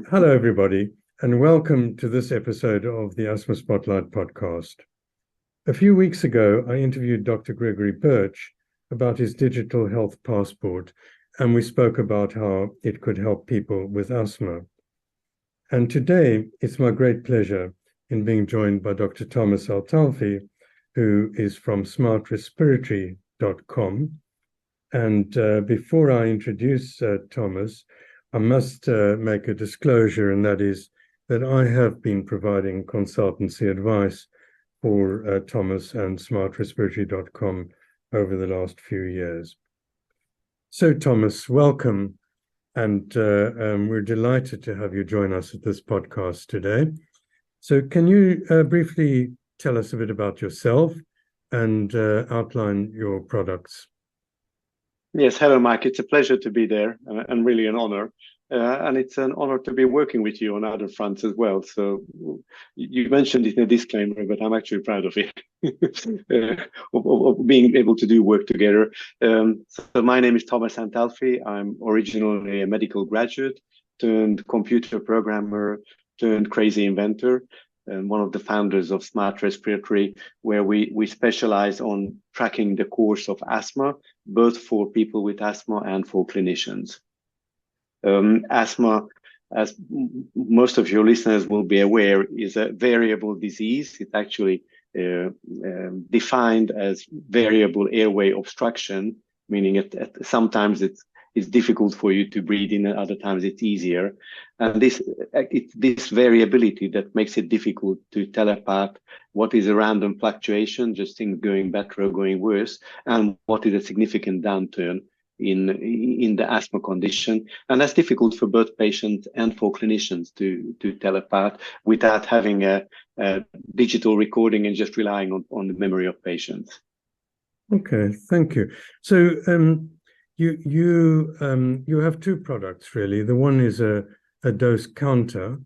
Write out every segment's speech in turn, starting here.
Hello, everybody, and welcome to this episode of the Asthma Spotlight podcast. A few weeks ago, I interviewed Dr. Gregory Birch about his digital health passport, and we spoke about how it could help people with asthma. And today, it's my great pleasure in being joined by Dr. Thomas Antalfy, who is from SmartRespiratory.com. And before I introduce Thomas, I must make a disclosure, and that is that I have been providing consultancy advice for Thomas and SmartRespiratory.com over the last few years. So, Thomas, welcome, and we're delighted to have you join us at this podcast today. So, can you briefly tell us a bit about yourself and outline your products? Yes, hello, Mike. It's a pleasure to be there and really an honor. And it's an honor to be working with you on other fronts as well. So you mentioned it in a disclaimer, but I'm actually proud of it, of being able to do work together. So my name is Thomas Antalfy. I'm originally a medical graduate, turned computer programmer, turned crazy inventor, and one of the founders of SmartRespiratory, where we specialize on tracking the course of asthma, both for people with asthma and for clinicians. Asthma, as most of your listeners will be aware, is a variable disease. It's actually defined as variable airway obstruction, meaning sometimes it's difficult for you to breathe in, and other times it's easier. And this variability that makes it difficult to tell apart what is a random fluctuation, just things going better or going worse, and what is a significant downturn in the asthma condition. And that's difficult for both patients and for clinicians to tell apart without having a digital recording and just relying on the memory of patients. Okay, thank you. So you have two products, really. The one is a dose counter,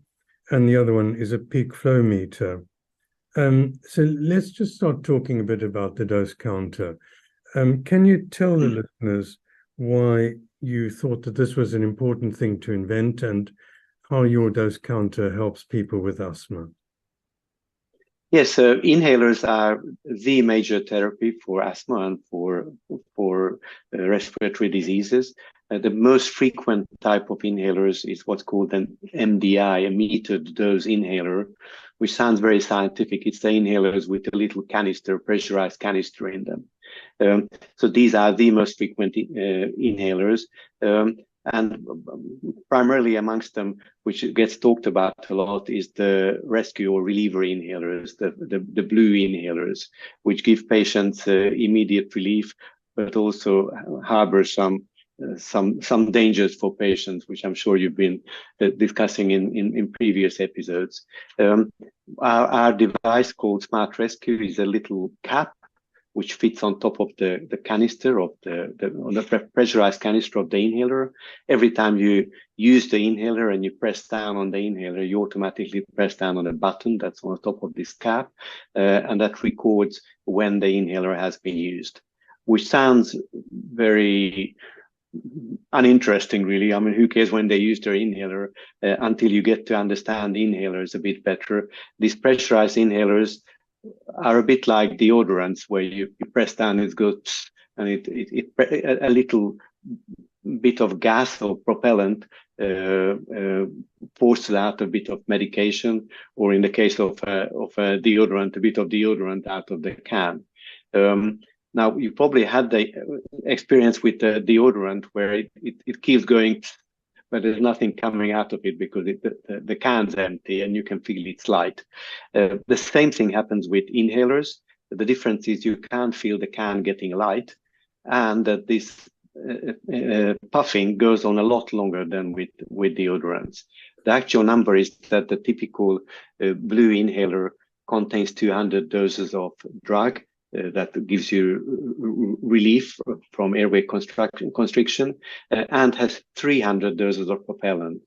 and the other one is a peak flow meter. So let's just start talking a bit about the dose counter. Can you tell the listeners why you thought that this was an important thing to invent, and how your dose counter helps people with asthma? Yes, so inhalers are the major therapy for asthma and for respiratory diseases. The most frequent type of inhalers is what's called an MDI, a metered dose inhaler, which sounds very scientific. It's the inhalers with a little canister, pressurized canister in them. So these are the most frequent inhalers. And primarily amongst them, which gets talked about a lot, is the rescue or reliever inhalers, the blue inhalers, which give patients immediate relief, but also harbor some dangers for patients, which I'm sure you've been discussing in previous episodes. Our device called Smart Rescue is a little cap which fits on top of the canister of the pressurized canister of the inhaler. Every time you use the inhaler and you press down on the inhaler, you automatically press down on a button that's on the top of this cap, and that records when the inhaler has been used, which sounds very uninteresting, really. I mean, who cares when they use their inhaler until you get to understand inhalers a bit better. These pressurized inhalers are a bit like deodorants, where you press down, it goes, and a little bit of gas or propellant forces out a bit of medication, or in the case of a deodorant, a bit of deodorant out of the can. Now, you probably had the experience with the deodorant where it keeps going, but there's nothing coming out of it because the can's empty and you can feel it's light. The same thing happens with inhalers. The difference is you can't feel the can getting light, and that this puffing goes on a lot longer than with deodorants. The actual number is that the typical blue inhaler contains 200 doses of drug that gives you relief from airway constriction, and has 300 doses of propellant.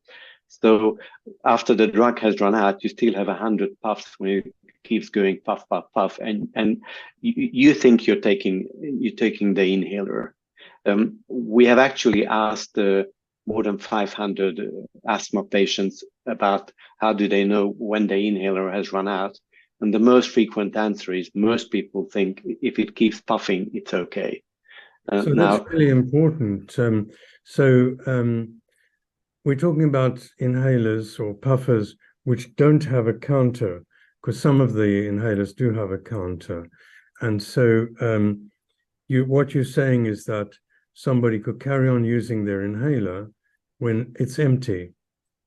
So after the drug has run out, you still have 100 puffs when it keeps going puff, puff, puff, and you think you're taking the inhaler. We have actually asked more than 500 asthma patients about how do they know when the inhaler has run out. And the most frequent answer is most people think if it keeps puffing, it's okay. So that's really important. We're talking about inhalers or puffers which don't have a counter, because some of the inhalers do have a counter. And so what you're saying is that somebody could carry on using their inhaler when it's empty.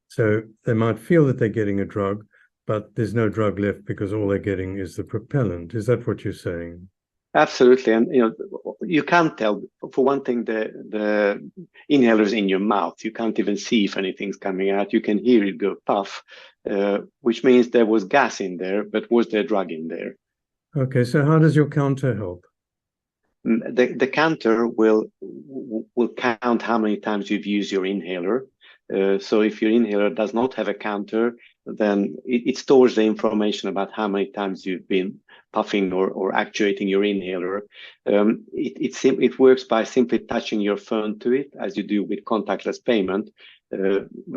So they might feel that they're getting a drug, but there's no drug left because all they're getting is the propellant. Is that what you're saying? Absolutely. And you can't tell. For one thing, the inhaler's in your mouth. You can't even see if anything's coming out. You can hear it go puff, which means there was gas in there, but was there drug in there? Okay, so how does your counter help? The counter will count how many times you've used your inhaler. So if your inhaler does not have a counter, then it stores the information about how many times you've been puffing or actuating your inhaler. It works by simply touching your phone to it, as you do with contactless payment.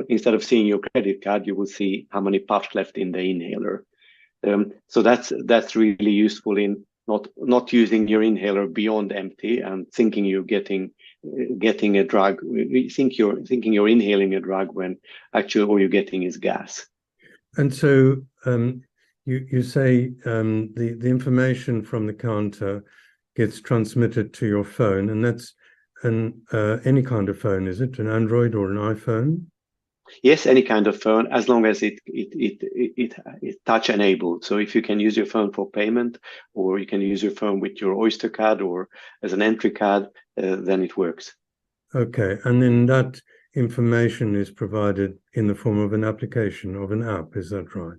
Instead of seeing your credit card, you will see how many puffs left in the inhaler. So that's really useful in not using your inhaler beyond empty and thinking you're getting a drug. You think you're inhaling a drug when actually all you're getting is gas. And so you say the information from the counter gets transmitted to your phone, and that's any kind of phone, is it? An Android or an iPhone? Yes, any kind of phone, as long as it touch enabled. So if you can use your phone for payment, or you can use your phone with your Oyster card or as an entry card, then it works. Okay, and then that information is provided in the form of an application, of an app. Is that right?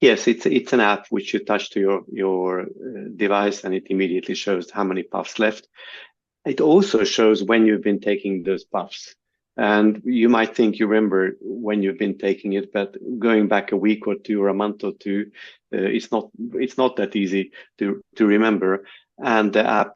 Yes, it's an app which you touch to your device, and it immediately shows how many puffs left. It also shows when you've been taking those puffs. And you might think you remember when you've been taking it, but going back a week or two or a month or two, it's not that easy to remember. And the app,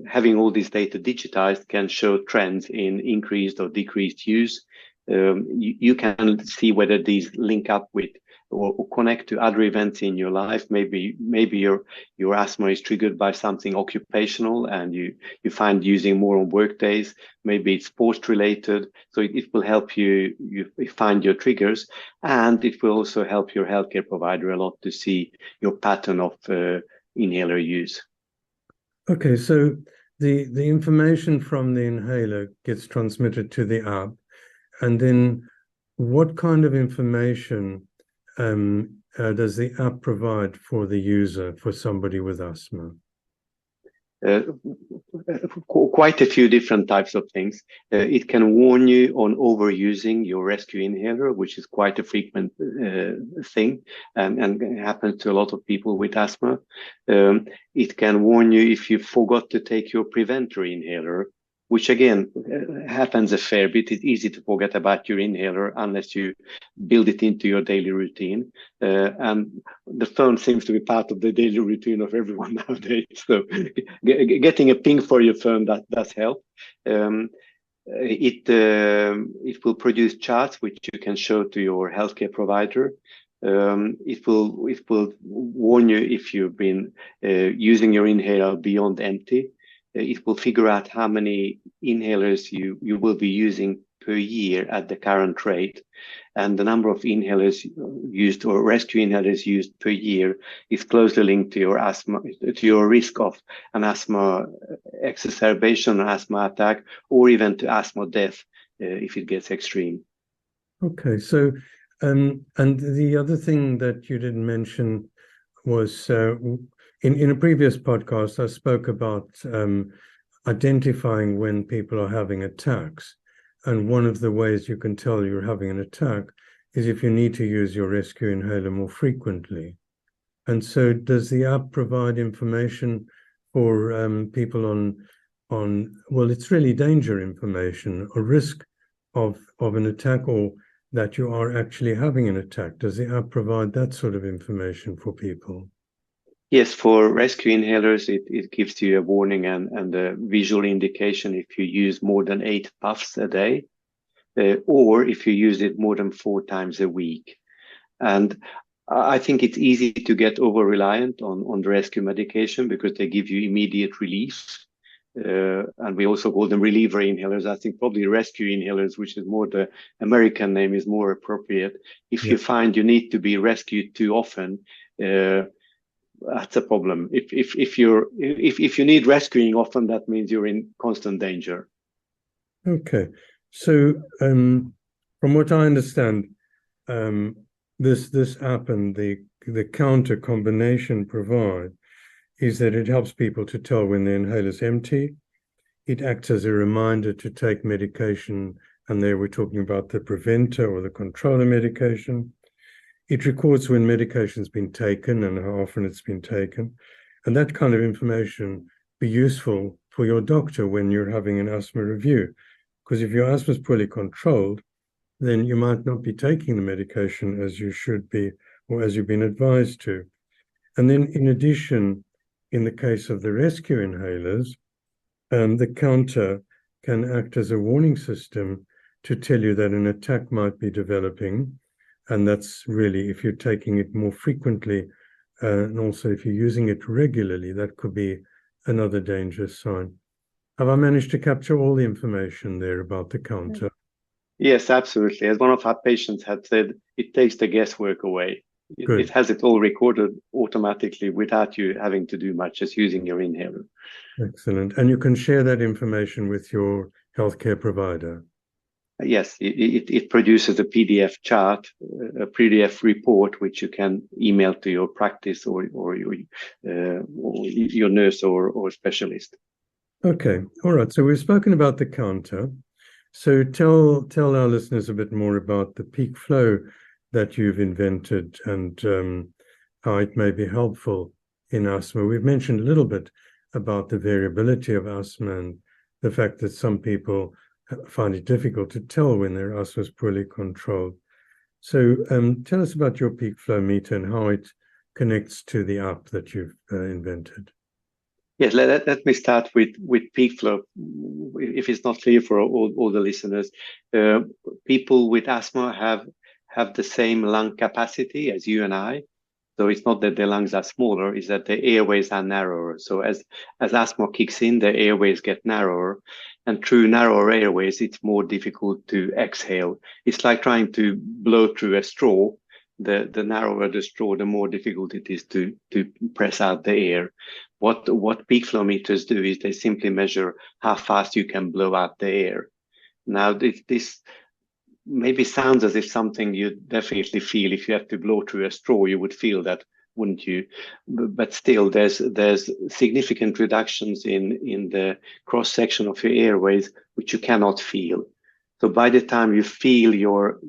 having all this data digitized, can show trends in increased or decreased use. You can see whether these link up with or connect to other events in your life. Maybe your asthma is triggered by something occupational, and you find using more on work days. Maybe it's sports related. So it will help you find your triggers, and it will also help your healthcare provider a lot to see your pattern of inhaler use. Okay, so the information from the inhaler gets transmitted to the app, and then what kind of information does the app provide for the user, for somebody with asthma? Quite a few different types of things. It can warn you on overusing your rescue inhaler, which is quite a frequent thing and happens to a lot of people with asthma. It can warn you if you forgot to take your preventer inhaler, which again happens a fair bit. It's easy to forget about your inhaler unless you build it into your daily routine. And the phone seems to be part of the daily routine of everyone nowadays. So getting a ping for your phone, that does help. It will produce charts which you can show to your healthcare provider. It will warn you if you've been using your inhaler beyond empty. It will figure out how many inhalers you will be using per year at the current rate. And the number of inhalers used or rescue inhalers used per year is closely linked to your asthma, to your risk of an asthma exacerbation, an asthma attack, or even to asthma death if it gets extreme. Okay, so and the other thing that you didn't mention was in a previous podcast, I spoke about identifying when people are having attacks. And one of the ways you can tell you're having an attack is if you need to use your rescue inhaler more frequently. And so does the app provide information for people on, well, it's really danger information, or risk of an attack, or that you are actually having an attack? Does the app provide that sort of information for people? Yes, for rescue inhalers, it gives you a warning and a visual indication if you use more than 8 puffs a day. or if you use it more than 4 times a week. And I think it's easy to get over-reliant on the rescue medication because they give you immediate relief. And we also call them reliever inhalers. I think probably rescue inhalers, which is more the American name, is more appropriate. If you find you need to be rescued too often, that's a problem. If you need rescuing often, that means you're in constant danger. Okay. So from what I understand, this app and the counter combination provide is that it helps people to tell when the inhaler is empty. It acts as a reminder to take medication, and there we're talking about the preventer or the controller medication. It records when medication's been taken and how often it's been taken. And that kind of information be useful for your doctor when you're having an asthma review. Because if your asthma is poorly controlled, then you might not be taking the medication as you should be or as you've been advised to. And then in addition, in the case of the rescue inhalers, the counter can act as a warning system to tell you that an attack might be developing. And that's really, if you're taking it more frequently, and also if you're using it regularly, that could be another dangerous sign. Have I managed to capture all the information there about the counter? Yes, absolutely. As one of our patients had said, it takes the guesswork away. It has it all recorded automatically without you having to do much, just using your inhaler. Excellent. And you can share that information with your healthcare provider? Yes, it produces a PDF chart, a PDF report, which you can email to your practice or your nurse or specialist. Okay, all right. So we've spoken about the counter. So tell our listeners a bit more about the peak flow that you've invented and how it may be helpful in asthma. We've mentioned a little bit about the variability of asthma and the fact that some people find it difficult to tell when their asthma is poorly controlled. So tell us about your peak flow meter and how it connects to the app that you've invented. Yes, let me start with peak flow. If it's not clear for all the listeners, people with asthma have the same lung capacity as you and I. So it's not that their lungs are smaller, it's that the airways are narrower. So as asthma kicks in, the airways get narrower. And through narrower airways, it's more difficult to exhale. It's like trying to blow through a straw. The narrower the straw, the more difficult it is to press out the air. What peak flow meters do is they simply measure how fast you can blow out the air. Now, this maybe sounds as if something you definitely feel. If you have to blow through a straw, you would feel that, wouldn't you? But still, there's significant reductions in the cross section of your airways, which you cannot feel. So by the time you feel you're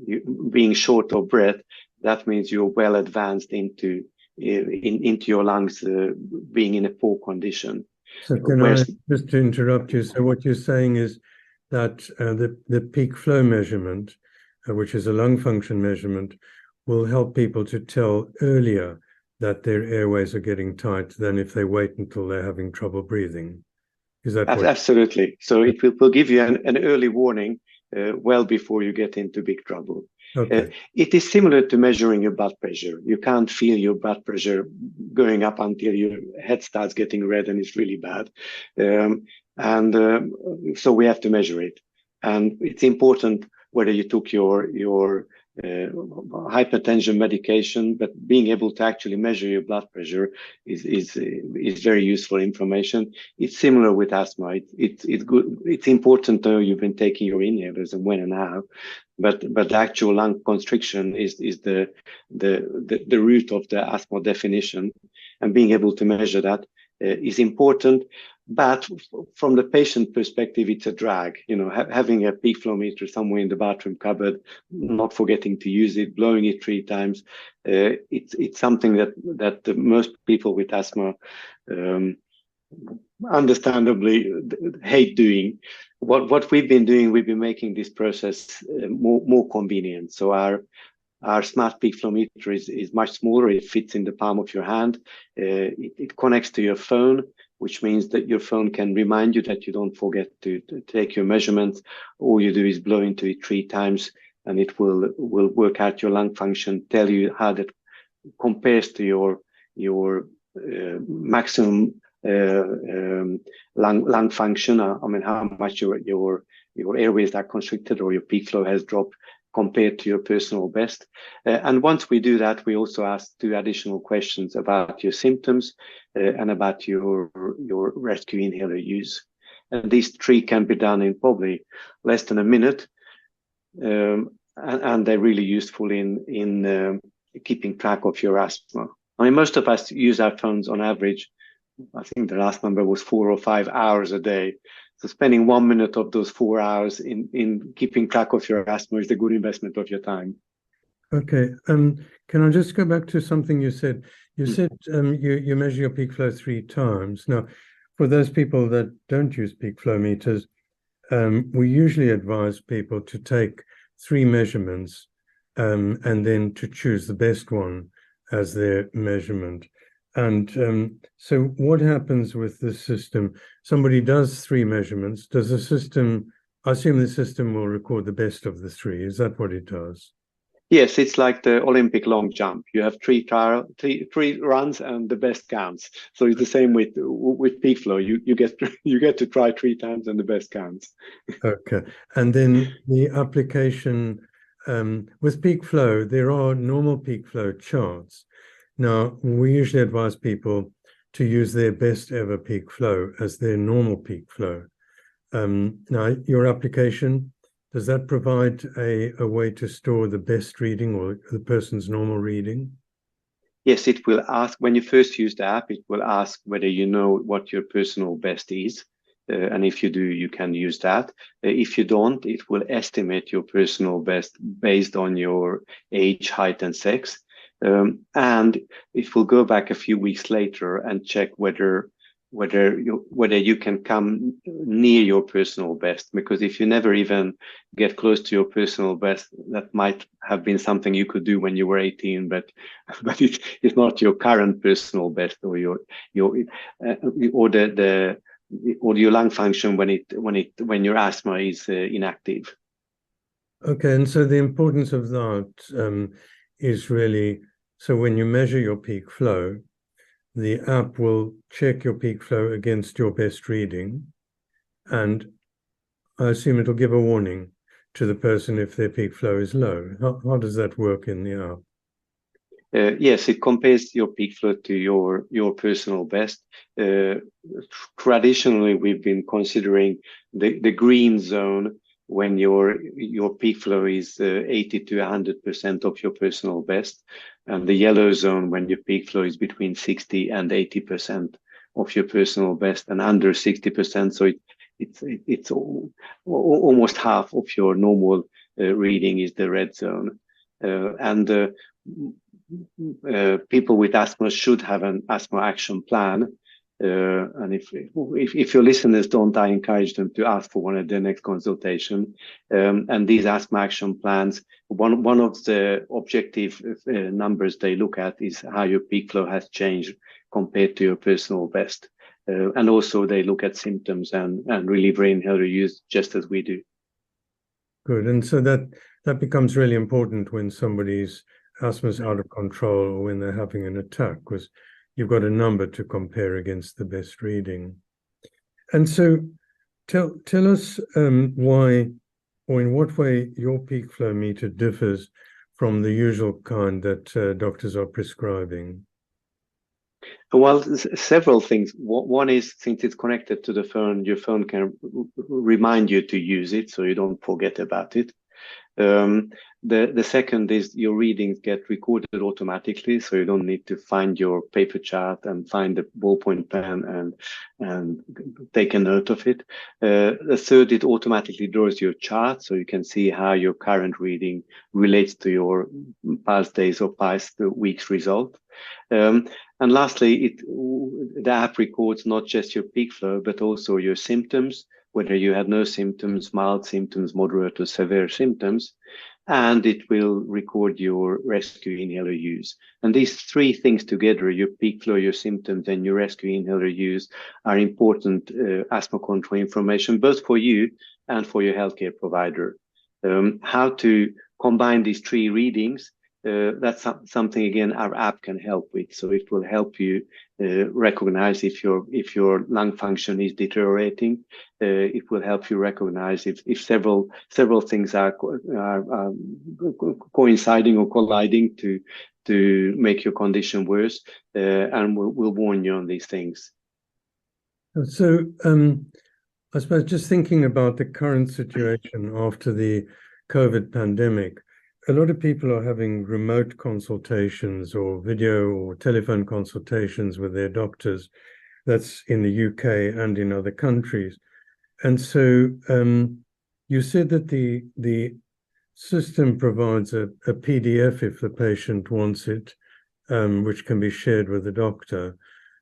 being short of breath, that means you're well advanced into your lungs being in a poor condition. So can I just to interrupt you? So what you're saying is that the peak flow measurement, which is a lung function measurement, will help people to tell earlier that their airways are getting tight than if they wait until they're having trouble breathing. Is that what? Absolutely. So it will give you an early warning well before you get into big trouble. Okay. It is similar to measuring your blood pressure. You can't feel your blood pressure going up until your head starts getting red and it's really bad. So we have to measure it. And it's important whether you took your hypertension medication, but being able to actually measure your blood pressure is very useful information. It's similar with asthma. It's good. It's important though you've been taking your inhalers and when and how, but the actual lung constriction is the root of the asthma definition, and being able to measure that is important. But from the patient perspective, it's a drag. You know, having a peak flow meter somewhere in the bathroom cupboard, not forgetting to use it, blowing it 3 times, it's something that most people with asthma understandably hate doing. What we've been doing, we've been making this process more convenient. So our smart peak flow meter is much smaller. It fits in the palm of your hand. It connects to your phone. which means that your phone can remind you that you don't forget to take your measurements. All you do is blow into it 3 times, and it will work out your lung function, tell you how that compares to your maximum lung function. I mean, how much your airways are constricted or your peak flow has dropped compared to your personal best. And once we do that, we also ask 2 additional questions about your symptoms and about your rescue inhaler use. And these 3 can be done in probably less than a minute, and they're really useful in keeping track of your asthma. I mean, most of us use our phones on average. I think the last number was 4 or 5 hours a day. So spending 1 minute of those 4 hours in keeping track of your asthma is a good investment of your time. Okay. Can I just go back to something you said? You said you measure your peak flow 3 times. Now, for those people that don't use peak flow meters, we usually advise people to take 3 measurements and then to choose the best one as their measurement. And so what happens with this system? Somebody does 3 measurements. Does the system, I assume the system will record the best of the 3. Is that what it does? Yes, it's like the Olympic long jump. You have three runs, and the best counts. So it's the same with peak flow. You get to try 3 times, and the best counts. Okay, and then the application with peak flow, there are normal peak flow charts. Now, we usually advise people to use their best ever peak flow as their normal peak flow. Now, your application, does that provide a way to store the best reading or the person's normal reading? Yes, it will ask, when you first use the app, it will ask whether you know what your personal best is. And if you do, you can use that. If you don't, it will estimate your personal best based on your age, height, and sex. And it will go back a few weeks later and check whether you can come near your personal best. Because if you never even get close to your personal best, that might have been something you could do when you were 18, but it's not your current personal best, or your lung function when your asthma is inactive. Okay, and so the importance of that is really, so when you measure your peak flow, the app will check your peak flow against your best reading, and I assume it'll give a warning to the person if their peak flow is low. How does that work in the app? Yes, it compares your peak flow to your personal best. Traditionally, we've been considering the green zone when your peak flow is 80 to 100% of your personal best, and the yellow zone when your peak flow is between 60 and 80% of your personal best, and under 60%. So it's almost half of your normal reading is the red zone, and people with asthma should have an asthma action plan. And if your listeners don't, I encourage them to ask for one at their next consultation. And these asthma action plans, one of the objective numbers they look at is how your peak flow has changed compared to your personal best. And also they look at symptoms and reliever inhaler use, just as we do. Good. And so that becomes really important when somebody's asthma is out of control or when they're having an attack, because you've got a number to compare against the best reading. And so tell us why or in what way your peak flow meter differs from the usual kind that doctors are prescribing. Well, several things. One is, since it's connected to the phone, your phone can remind you to use it so you don't forget about it. The second is your readings get recorded automatically, so you don't need to find your paper chart and find the ballpoint pen and take a note of it. The third, it automatically draws your chart, so you can see how your current reading relates to your past days or past week's result. And lastly, the app records not just your peak flow, but also your symptoms, whether you had no symptoms, mild symptoms, moderate or severe symptoms. and it will record your rescue inhaler use. And these three things together, your peak flow, your symptoms, and your rescue inhaler use, are important asthma control information, both for you and for your healthcare provider. How to combine these three readings, that's something, again, our app can help with. So it will help you recognize if your lung function is deteriorating. It will help you recognize if several things are coinciding or colliding to make your condition worse, and we'll warn you on these things. So I suppose just thinking about the current situation after the COVID pandemic, a lot of people are having remote consultations or video or telephone consultations with their doctors. That's in the UK and in other countries. And so you said that the system provides a PDF if the patient wants it, which can be shared with the doctor.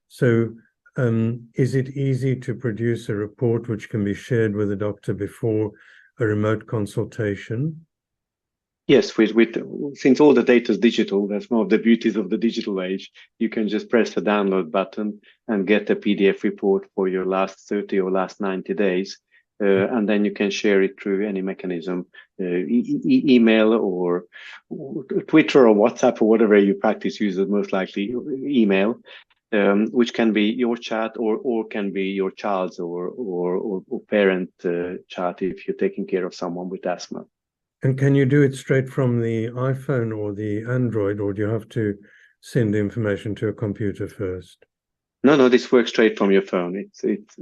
So is it easy to produce a report which can be shared with the doctor before a remote consultation? Yes, since all the data is digital, that's one of the beauties of the digital age. You can just press the download button and get a PDF report for your last 30 or last 90 days. And then you can share it through any mechanism, email or Twitter or WhatsApp or whatever you practice uses, most likely email, which can be your chat or can be your child's or parent chat if you're taking care of someone with asthma. And can you do it straight from the iPhone or the Android, or do you have to send the information to a computer first? No, this works straight from your phone. It's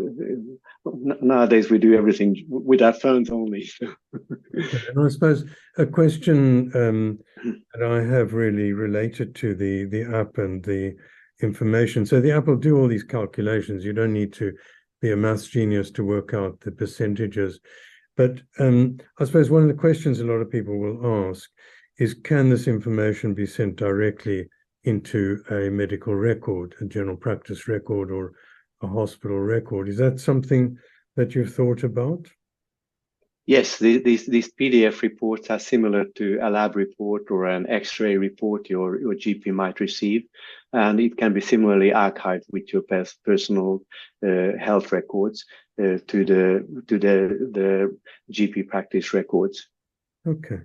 nowadays we do everything with our phones only. And I suppose a question that I have really related to the app and the information. So the app will do all these calculations. You don't need to be a maths genius to work out the percentages. But I suppose one of the questions a lot of people will ask is, can this information be sent directly into a medical record, a general practice record, or a hospital record? Is that something that you've thought about? Yes, these PDF reports are similar to a lab report or an X-ray report your GP might receive, and it can be similarly archived with your personal health records to the GP practice records. Okay.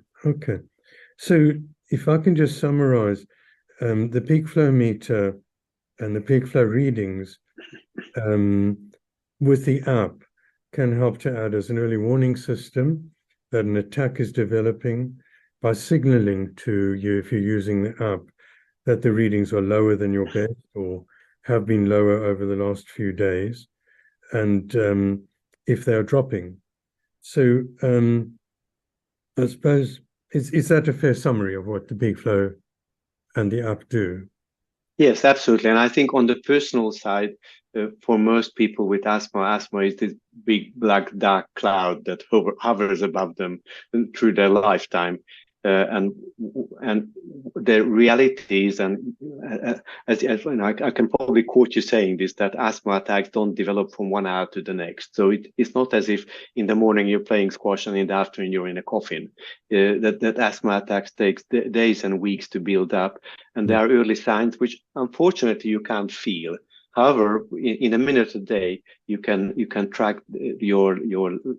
So if I can just summarize, the peak flow meter and the peak flow readings with the app can help to add as an early warning system that an attack is developing by signaling to you, if you're using the app, that the readings are lower than your best or have been lower over the last few days, and if they are dropping. So I suppose, is that a fair summary of what the peak flow and the app do? Yes, absolutely. And I think on the personal side, for most people with asthma is this big black dark cloud that hovers above them through their lifetime. And the reality is, and as I can probably quote you saying this, that asthma attacks don't develop from 1 hour to the next. So it's not as if in the morning you're playing squash and in the afternoon you're in a coffin. That asthma attacks takes days and weeks to build up, and there are early signs which unfortunately you can't feel. However, in a minute a day, you can track your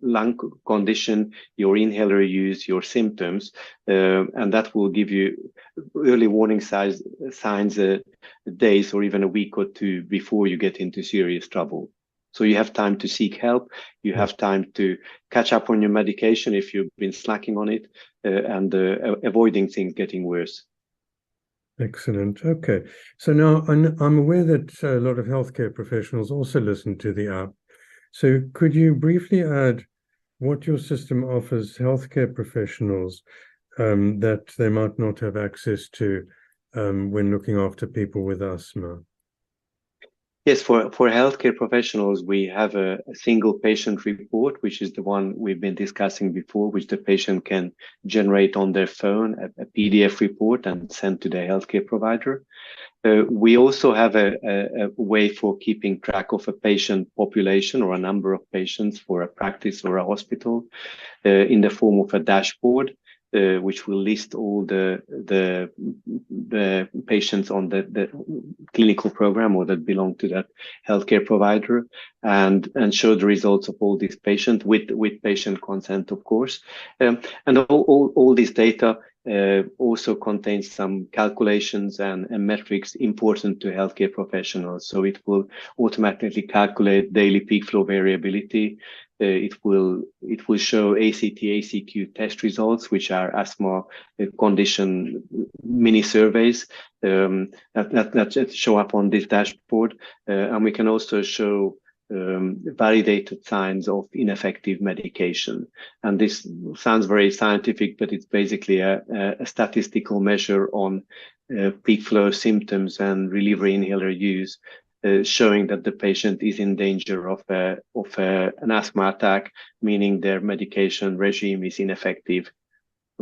lung condition, your inhaler use, your symptoms, and that will give you early warning signs days or even a week or two before you get into serious trouble. So you have time to seek help. You have time to catch up on your medication if you've been slacking on it, and avoiding things getting worse. Excellent. Okay. So now I'm aware that a lot of healthcare professionals also listen to the app. So could you briefly add what your system offers healthcare professionals that they might not have access to when looking after people with asthma? Yes, for healthcare professionals, we have a single patient report, which is the one we've been discussing before, which the patient can generate on their phone, a PDF report, and send to their healthcare provider. We also have a way for keeping track of a patient population or a number of patients for a practice or a hospital in the form of a dashboard. which will list all the patients on the clinical program or that belong to that healthcare provider, and show the results of all these patients with patient consent, of course. And all this data also contains some calculations and metrics important to healthcare professionals. So it will automatically calculate daily peak flow variability. It will show ACT, ACQ test results, which are asthma condition mini surveys that show up on this dashboard, and we can also show validated signs of ineffective medication. And this sounds very scientific, but it's basically a statistical measure on peak flow symptoms and reliever inhaler use, showing that the patient is in danger of an asthma attack, meaning their medication regime is ineffective.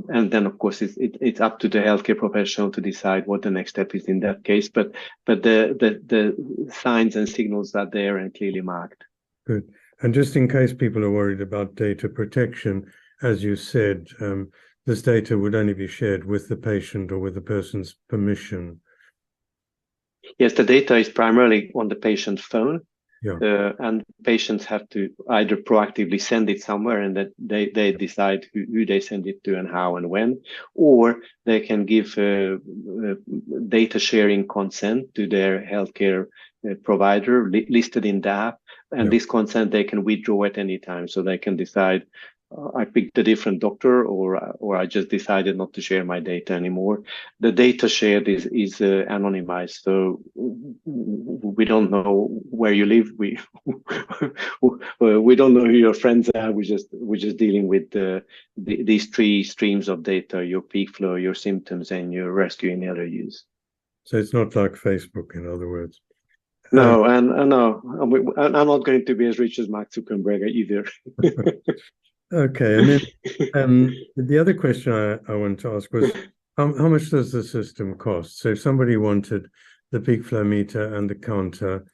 And then, of course, it's up to the healthcare professional to decide what the next step is in that case. But the signs and signals are there and clearly marked. Good. And just in case people are worried about data protection, as you said, this data would only be shared with the patient or with the person's permission. Yes, the data is primarily on the patient's phone. Yeah. And patients have to either proactively send it somewhere and that they decide who they send it to and how and when, or they can give data sharing consent to their healthcare provider listed in the app. And this consent they can withdraw at any time. So they can decide, I picked a different doctor, or I just decided not to share my data anymore. The data shared is anonymized, so we don't know where you live. We don't know who your friends are. We're just dealing with these three streams of data: your peak flow, your symptoms, and your rescue inhaler use. So it's not like Facebook, in other words. No, and no, I'm not going to be as rich as Mark Zuckerberg either. Okay, and then the other question I wanted to ask was, how much does the system cost? So if somebody wanted the peak flow meter and the counter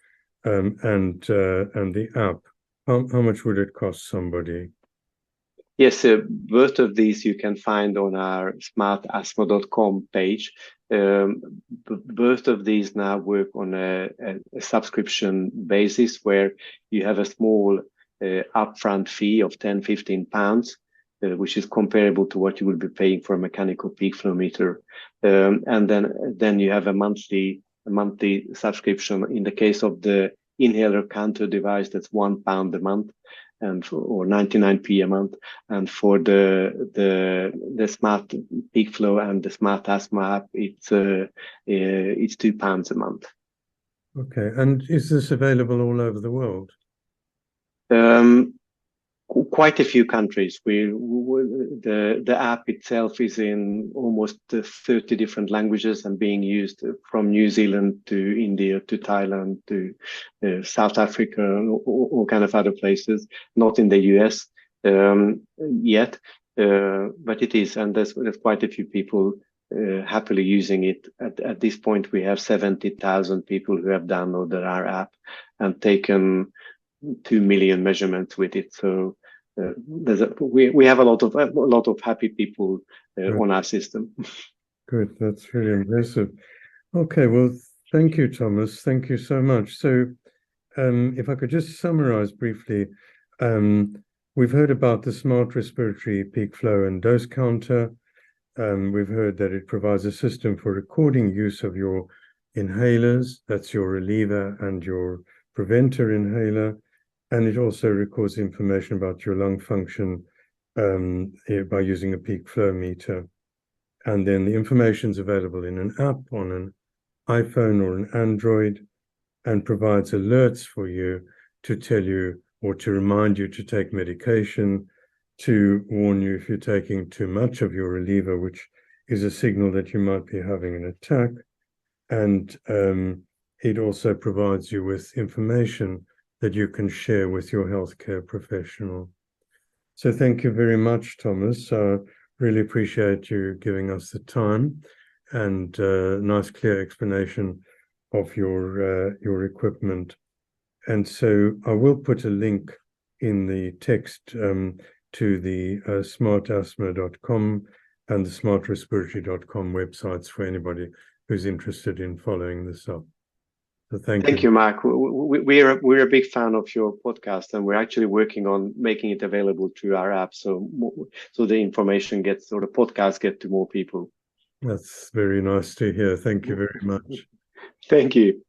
and the app, how much would it cost somebody? Yes, both of these you can find on our smartasthma.com page. Both of these now work on a subscription basis where you have a small upfront fee of 10-15 pounds, which is comparable to what you would be paying for a mechanical peak flow meter. And then you have a monthly subscription. In the case of the inhaler counter device, that's £1 a month, or 99p a month. And for the smart peak flow and the smart asthma app, it's £2 a month. Okay, and is this available all over the world? Quite a few countries. The app itself is in almost 30 different languages and being used from New Zealand to India to Thailand to South Africa, all kind of other places. Not in the US yet, but it is, and there's quite a few people happily using it. At this point, we have 70,000 people who have downloaded our app and taken 2 million measurements with it. So we have a lot of happy people on our system. Good, that's really impressive. Okay, well, thank you, Thomas. Thank you so much. So, if I could just summarize briefly, we've heard about the SmartRespiratory peak flow and dose counter. We've heard that it provides a system for recording use of your inhalers. That's your reliever and your preventer inhaler. And it also records information about your lung function by using a peak flow meter. And then the information is available in an app on an iPhone or an Android, and provides alerts for you to tell you or to remind you to take medication, to warn you if you're taking too much of your reliever, which is a signal that you might be having an attack. And it also provides you with information that you can share with your healthcare professional. So thank you very much, Thomas. I really appreciate you giving us the time and a nice, clear explanation of your equipment. And so I will put a link in the text to the smartasthma.com and the SmartRespiratory.com websites for anybody who's interested in following this up. So thank you, Mark. We're a big fan of your podcast, and we're actually working on making it available through our app, so the information gets, or the podcast get to more people. That's very nice to hear. Thank you very much. Thank you.